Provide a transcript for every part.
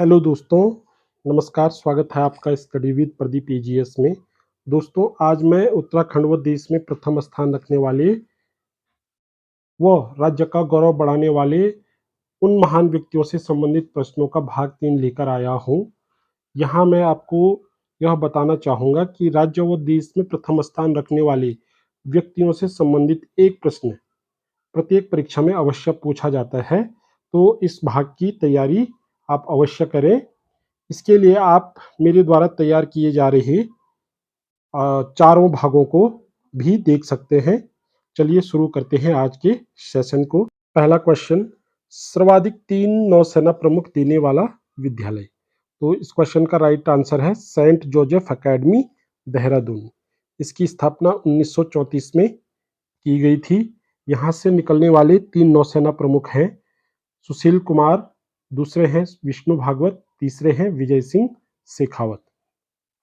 Hello दोस्तों, नमस्कार। स्वागत है आपका स्टडी विद प्रदीप एजीएस में। दोस्तों, आज मैं उत्तराखंड व देश में प्रथम स्थान रखने वाले व राज्य का गौरव बढ़ाने वाले उन महान व्यक्तियों से संबंधित प्रश्नों का भाग 3 लेकर आया हूँ। यहाँ मैं आपको यह बताना चाहूँगा कि राज्य व देश में प्रथम स्थान रखने वाले व्यक्तियों से संबंधित एक प्रश्न प्रत्येक परीक्षा में अवश्य पूछा जाता है, तो इस भाग की तैयारी आप अवश्य करें। इसके लिए आप मेरे द्वारा तैयार किए जा रहे चारों भागों को भी देख सकते हैं। चलिए शुरू करते हैं आज के सेशन को। पहला क्वेश्चन, सर्वाधिक 3 नौसेना प्रमुख देने वाला विद्यालय। तो इस क्वेश्चन का राइट आंसर है सेंट जोसेफ एकेडमी, देहरादून। इसकी स्थापना 1934 में की गई थी। यहाँ से निकलने वाले 3 नौसेना प्रमुख हैं सुशील कुमार, दूसरे हैं विष्णु भागवत, तीसरे हैं विजय सिंह शेखावत।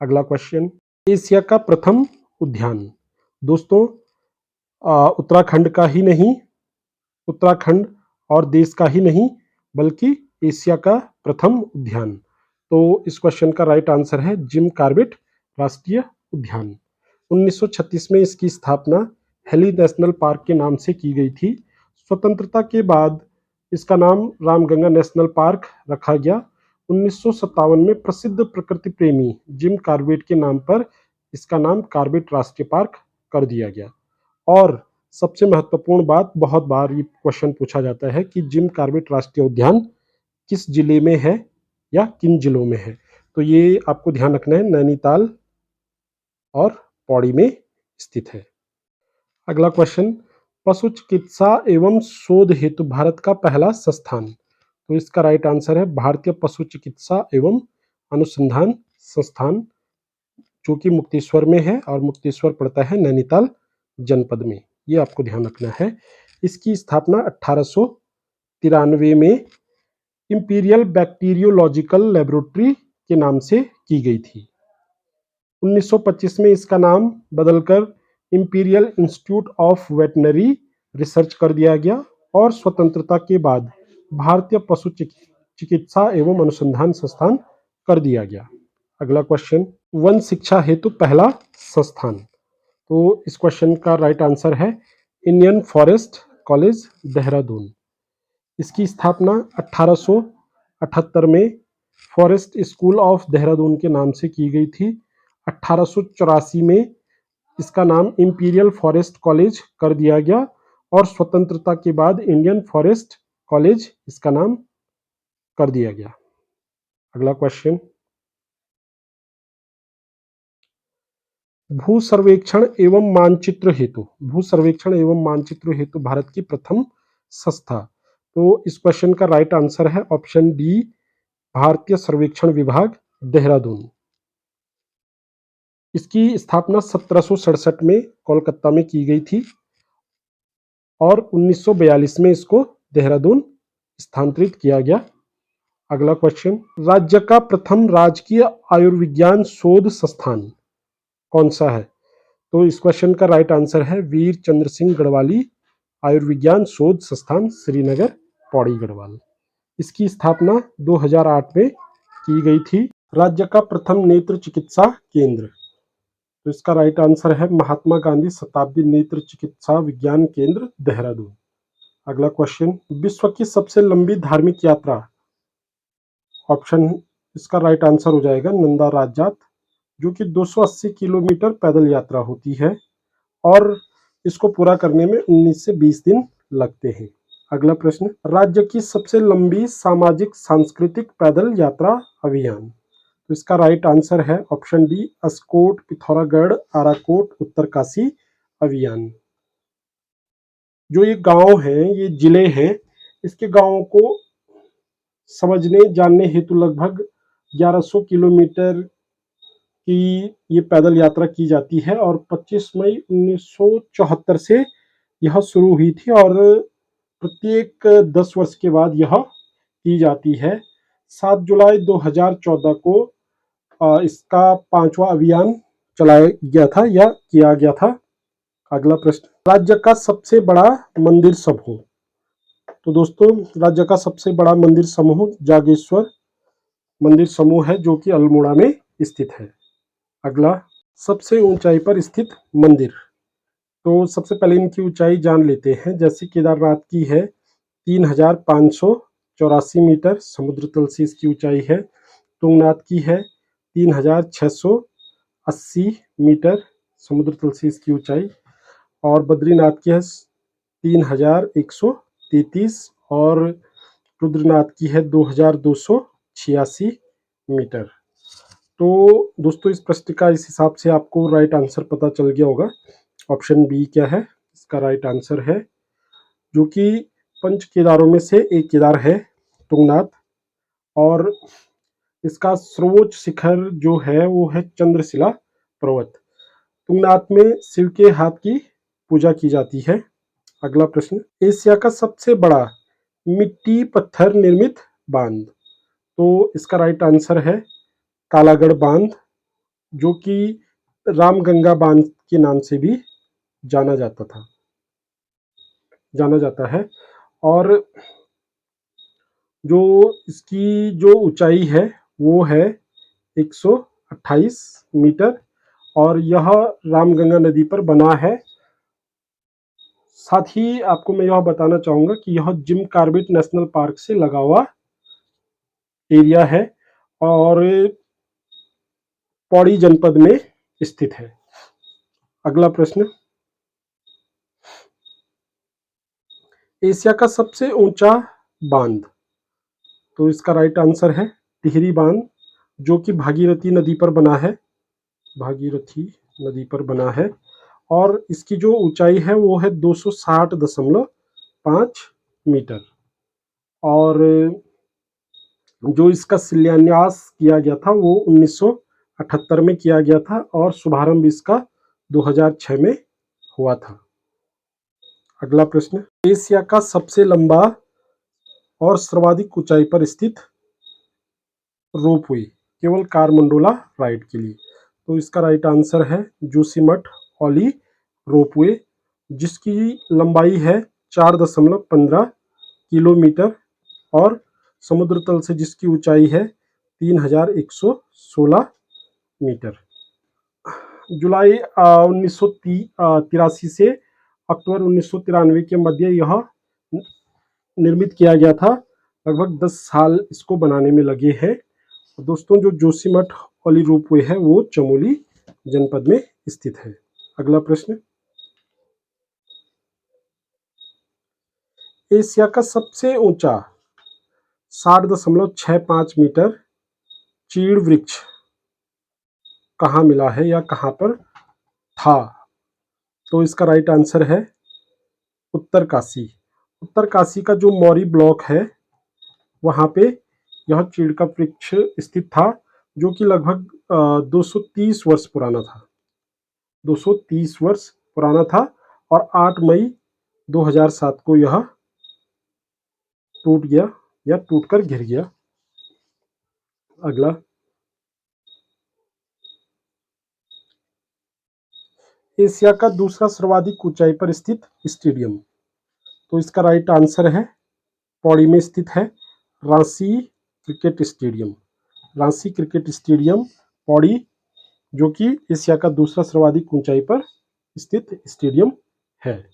अगला क्वेश्चन, एशिया का प्रथम उद्यान। दोस्तों, उत्तराखंड का ही नहीं, उत्तराखंड और देश का ही नहीं, बल्कि एशिया का प्रथम उद्यान। तो इस क्वेश्चन का राइट आंसर है जिम कॉर्बेट राष्ट्रीय उद्यान। 1936 में इसकी स्थापना हेली नेशनल पार्क के नाम से की गई थी। स्वतंत्रता के बाद इसका नाम रामगंगा नेशनल पार्क रखा गया। 1957 में प्रसिद्ध प्रकृति प्रेमी जिम कॉर्बेट के नाम पर इसका नाम कॉर्बेट राष्ट्रीय पार्क कर दिया गया। और सबसे महत्वपूर्ण बात, बहुत बार ये क्वेश्चन पूछा जाता है कि जिम कॉर्बेट राष्ट्रीय उद्यान किस जिले में है या किन जिलों में है। तो ये आपको ध्यान रखना है, नैनीताल और पौड़ी में स्थित है। अगला क्वेश्चन, पशु चिकित्सा एवं शोध हेतु भारत का पहला संस्थान। तो इसका राइट आंसर है भारतीय पशु चिकित्सा एवं अनुसंधान संस्थान, जो कि मुक्तेश्वर में है, और मुक्तेश्वर पड़ता है नैनीताल जनपद में। ये आपको ध्यान रखना है। इसकी स्थापना 1893 में इंपीरियल बैक्टीरियोलॉजिकल लेबोरेटरी के नाम से की गई थी। 1925 में इसका नाम बदलकर imperial institute of veterinary research कर दिया गया और स्वतंत्रता के बाद भारतीय पशु चिकित्सा एवं अनुसंधान संस्थान कर दिया गया। अगला क्वेश्चन, वन शिक्षा हेतु पहला संस्थान। तो इस क्वेश्चन का राइट आंसर है इंडियन फॉरेस्ट कॉलेज, देहरादून। इसकी स्थापना 1878 में फॉरेस्ट स्कूल ऑफ देहरादून के नाम से की गई थी। 1884 में इसका नाम इंपीरियल फॉरेस्ट कॉलेज कर दिया गया और स्वतंत्रता के बाद इंडियन फॉरेस्ट कॉलेज इसका नाम कर दिया गया। अगला क्वेश्चन, भू सर्वेक्षण एवं मानचित्र हेतु भारत की प्रथम संस्था। तो इस क्वेश्चन का राइट आंसर है ऑप्शन डी, भारतीय सर्वेक्षण विभाग, देहरादून। इसकी स्थापना 1767 में कोलकाता में की गई थी और 1942 में इसको देहरादून स्थानांतरित किया गया। अगला क्वेश्चन, राज्य का प्रथम राजकीय आयुर्विज्ञान शोध संस्थान कौन सा है। तो इस क्वेश्चन का राइट आंसर है वीर चंद्र सिंह गढ़वाली आयुर्विज्ञान शोध संस्थान, श्रीनगर, पौड़ी गढ़वाल। इसकी स्थापना 2008 में की गई थी। राज्य का प्रथम नेत्र चिकित्सा केंद्र। तो इसका राइट आंसर है महात्मा गांधी शताब्दी नेत्र चिकित्सा विज्ञान केंद्र, देहरादून। अगला क्वेश्चन, विश्व की सबसे लंबी धार्मिक यात्रा। ऑप्शन, इसका राइट आंसर हो जाएगा नंदा राजजात, जो कि 280 किलोमीटर पैदल यात्रा होती है और इसको पूरा करने में 19 से 20 दिन लगते हैं। अगला प्रश्न, राज्य की सबसे लंबी सामाजिक सांस्कृतिक पैदल यात्रा अभियान। तो इसका राइट आंसर है ऑप्शन डी, अस्कोट पिथौरागढ़ आराकोट उत्तरकाशी अभियान। जो ये गांव हैं, ये जिले हैं, इसके गांवों को समझने जानने हेतु लगभग 1100 किलोमीटर की ये पैदल यात्रा की जाती है और 25 मई 1974 से यह शुरू हुई थी और प्रत्येक 10 वर्ष के बाद यह की जाती है। 7 जुलाई 2014 को इसका 5वां अभियान चलाया गया था या किया गया था। अगला प्रश्न, राज्य का सबसे बड़ा मंदिर समूह। तो दोस्तों, राज्य का सबसे बड़ा मंदिर समूह जागेश्वर मंदिर समूह है जो कि अल्मोड़ा में स्थित है। अगला, सबसे ऊंचाई पर स्थित मंदिर। तो सबसे पहले इनकी ऊंचाई जान लेते हैं। जैसे केदारनाथ की है 3584 मीटर समुद्र तल से इसकी ऊंचाई है। तुंगनाथ की है 3680 मीटर समुद्र तल से इसकी ऊंचाई। और बद्रीनाथ की है 3133 और रुद्रनाथ की है 2286 मीटर। तो दोस्तों इस प्रश्न का इस हिसाब से आपको राइट आंसर पता चल गया होगा। ऑप्शन बी क्या है इसका राइट आंसर है, जो कि पंच केदारों में से एक केदार है तुंगनाथ। और इसका सर्वोच्च शिखर जो है वो है चंद्रशिला पर्वत। तुंगनाथ में शिव के हाथ की पूजा की जाती है। अगला प्रश्न, एशिया का सबसे बड़ा मिट्टी पत्थर निर्मित बांध। तो इसका राइट आंसर है कालागढ़ बांध, जो कि रामगंगा बांध के नाम से भी जाना जाता है। और जो इसकी जो ऊंचाई है वो है 128 मीटर और यह रामगंगा नदी पर बना है। साथ ही आपको मैं यह बताना चाहूंगा कि यह जिम कॉर्बेट नेशनल पार्क से लगा हुआ एरिया है और पौड़ी जनपद में स्थित है। अगला प्रश्न, एशिया का सबसे ऊंचा बांध। तो इसका राइट आंसर है टिहरी बांध, जो कि भागीरथी नदी पर बना है और इसकी जो ऊंचाई है वो है 260.5 मीटर। और जो इसका शिलान्यास किया गया था वो 1978 में किया गया था और शुभारंभ इसका 2006 में हुआ था। अगला प्रश्न, एशिया का सबसे लंबा और सर्वाधिक ऊंचाई पर स्थित रोपवे केवल कारमंडोला राइड के लिए। तो इसका राइट आंसर है जोशीमठ ओली रोपवे, जिसकी लंबाई है 4.15 किलोमीटर और समुद्र तल से जिसकी ऊंचाई है 3116 मीटर। जुलाई 1983 से अक्टूबर 1993 के मध्य यह निर्मित किया गया था। लगभग 10 साल इसको बनाने में लगे हैं। दोस्तों जो जोशीमठ ओली रोपवे है वो चमोली जनपद में स्थित है। अगला प्रश्न, एशिया का सबसे ऊंचा 60.65 मीटर चीड़ वृक्ष कहाँ मिला है या कहाँ पर था। तो इसका राइट आंसर है उत्तरकाशी। उत्तरकाशी का जो मौरी ब्लॉक है वहाँ पे यह चीड़ का वृक्ष स्थित था, जो कि लगभग 230 वर्ष पुराना था। 230 वर्ष पुराना था और 8 मई 2007 को यह टूट गया या टूटकर गिर गया। अगला, एशिया का दूसरा सर्वाधिक ऊंचाई पर स्थित स्टेडियम। तो इसका राइट आंसर है पौड़ी में स्थित है Ranchi cricket stadium. Ranchi cricket stadium Pauri, जो कि एशिया का दूसरा सर्वाधिक ऊंचाई पर स्थित स्टेडियम है,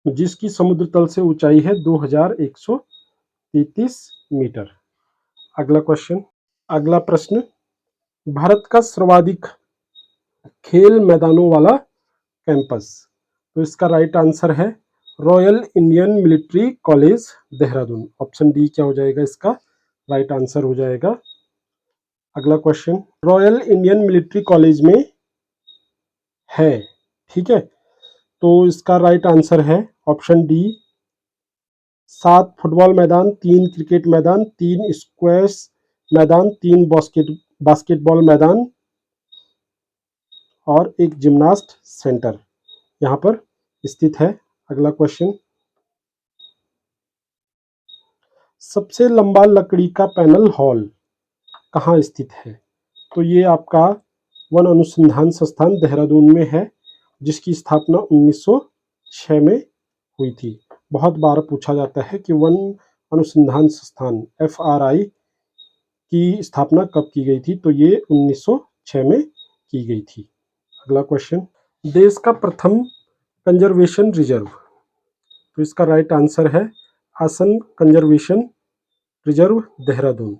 जिसकी समुद्र तल से ऊंचाई है 2133 मीटर। अगला प्रश्न, भारत का सर्वाधिक खेल मैदानों वाला कैंपस। तो इसका राइट आंसर है royal Indian military college Dehradun. Option D क्या हो जाएगा इसका राइट आंसर हो जाएगा। अगला question, royal Indian military college में है, ठीक है, तो इसका राइट आंसर है ऑप्शन डी 7 फुटबॉल मैदान, 3 क्रिकेट मैदान, 3 स्क्वैश मैदान, 3 बास्केटबॉल मैदान और एक जिम्नास्ट सेंटर यहाँ पर स्थित है। अगला क्वेश्चन, सबसे लंबा लकड़ी का पैनल हॉल कहाँ स्थित है। तो ये आपका वन अनुसंधान संस्थान देहरादून में है, जिसकी स्थापना 1906 में हुई थी। बहुत बार पूछा जाता है कि वन अनुसंधान संस्थान FRI की स्थापना कब की गई थी? तो ये 1906 में की गई थी। अगला क्वेश्चन, देश का प्रथम कंजर्वेशन रिजर्व, तो इसका राइट आंसर है असम कंजर्वेशन रिजर्व, देहरादून।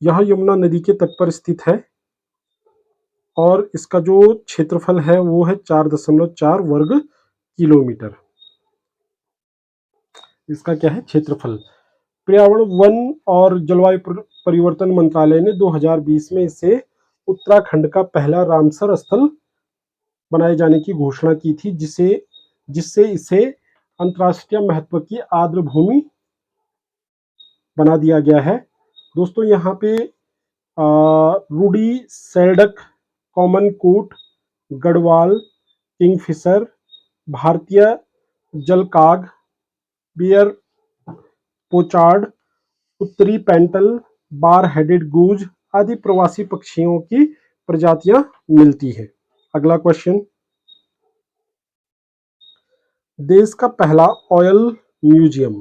यह यमुना नदी के तट पर स्थित है और इसका जो क्षेत्रफल है वो है 4.4 वर्ग किलोमीटर। इसका क्या है? क्षेत्रफल। पर्यावरण, वन और जलवायु परिवर्तन मंत्रालय ने 2020 में इसे उत्तराखंड का पहला रामसर स्थल बनाए जाने की घोषणा की थी, जिससे इसे अंतर्राष्ट्रीय महत्व की आर्द्र भूमि बना दिया गया है। दोस्तों यहाँ पे ruddy, shelduck, common coot, gadwall, kingfisher, भारतीय जलकाग, बियर पोचार्ड, उत्तरी पेंटल, बार हेडेड गूज आदि प्रवासी पक्षियों की प्रजातियां मिलती है। अगला क्वेश्चन, देश का पहला ऑयल म्यूजियम,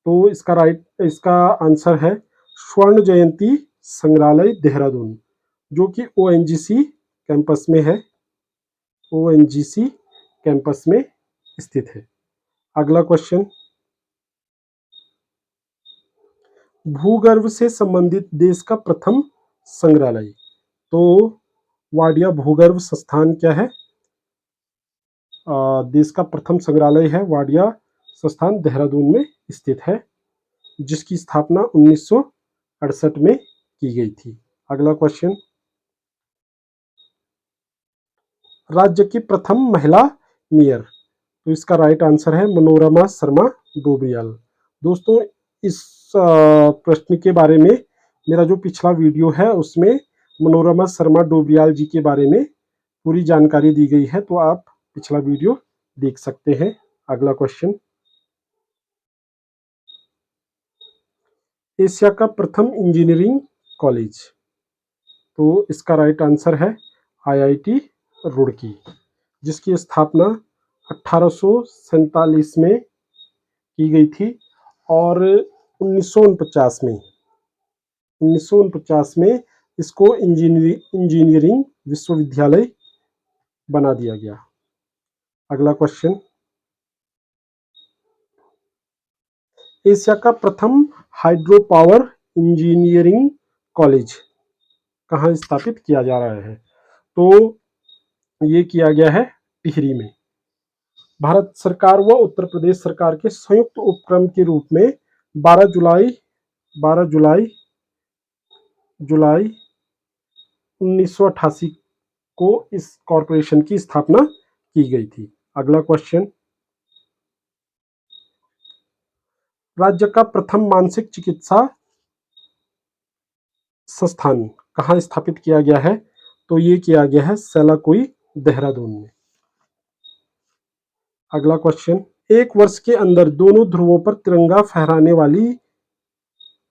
तो इसका आंसर है स्वर्ण जयंती संग्रहालय, देहरादून, जो कि ओएनजीसी कैंपस में है, ओएनजीसी कैंपस में स्थित है। अगला क्वेश्चन, भूगर्भ से संबंधित देश का प्रथम संग्रहालय, तो वाडिया भूगर्भ संस्थान क्या है? देश का प्रथम संग्रहालय है वाडिया संस्थान, देहरादून में स्थित है, जिसकी स्थापना 1968 में की गई थी। अगला क्वेश्चन, राज्य की प्रथम महिला मेयर, तो इसका राइट आंसर है मनोरमा शर्मा डोबरियाल। दोस्तों इस प्रश्न के बारे में मेरा जो पिछला वीडियो है उसमें मनोरमा शर्मा डोबरियाल जी के बारे में पूरी जानकारी दी गई है, तो आप पिछला वीडियो देख सकते हैं। अगला क्वेश्चन, एशिया का प्रथम इंजीनियरिंग कॉलेज, तो इसका राइट आंसर है आईआईटी रुड़की, जिसकी स्थापना 1847 में की गई थी और 1949 में इसको इंजीनियरिंग विश्वविद्यालय बना दिया गया। अगला क्वेश्चन, एशिया का प्रथम हाइड्रो पावर इंजीनियरिंग कॉलेज कहाँ स्थापित किया जा रहा है? तो ये किया गया है टिहरी में। भारत सरकार व उत्तर प्रदेश सरकार के संयुक्त उपक्रम के रूप में 12 जुलाई 1988 को इस कॉरपोरेशन की स्थापना की गई थी। अगला क्वेश्चन, राज्य का प्रथम मानसिक चिकित्सा संस्थान कहाँ स्थापित किया गया है? तो ये किया गया है सेलाकुई, देहरादून में। अगला क्वेश्चन, एक वर्ष के अंदर दोनों ध्रुवों पर तिरंगा फहराने वाली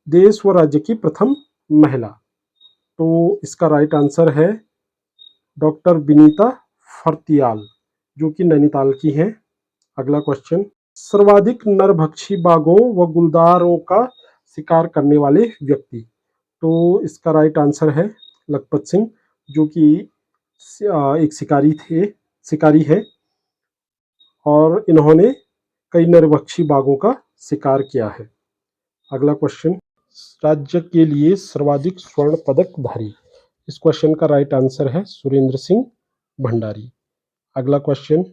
देश व राज्य की प्रथम महिला, तो इसका राइट आंसर है डॉक्टर विनीता फर्तियाल, जो कि नैनीताल की हैं। अगला क्वेश्चन, सर्वाधिक नरभक्षी बाघों व गुलदारों का शिकार करने वाले व्यक्ति, तो इसका राइट आंसर है लखपत सिंह, जो कि एक शिकारी है और इन्होंने कई नरभक्षी बाघों का शिकार किया है। अगला क्वेश्चन, राज्य के लिए सर्वाधिक स्वर्ण पदक धारी, इस क्वेश्चन का राइट आंसर है सुरेंद्र सिंह भंडारी। अगला क्वेश्चन,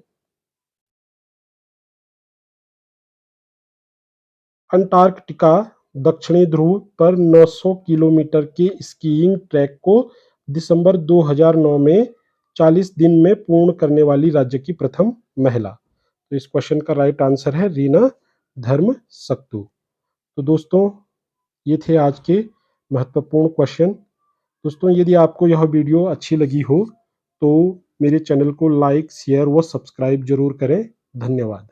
अंटार्कटिका दक्षिणी ध्रुव पर 900 किलोमीटर के स्कीइंग ट्रैक को दिसंबर 2009 में 40 दिन में पूर्ण करने वाली राज्य की प्रथम महिला, तो इस क्वेश्चन का राइट आंसर है रीना धर्मसक्तु। तो दोस्तों ये थे आज के महत्वपूर्ण क्वेश्चन। दोस्तों यदि आपको यह वीडियो अच्छी लगी हो तो मेरे चैनल को लाइक, शेयर व सब्सक्राइब जरूर करें। धन्यवाद।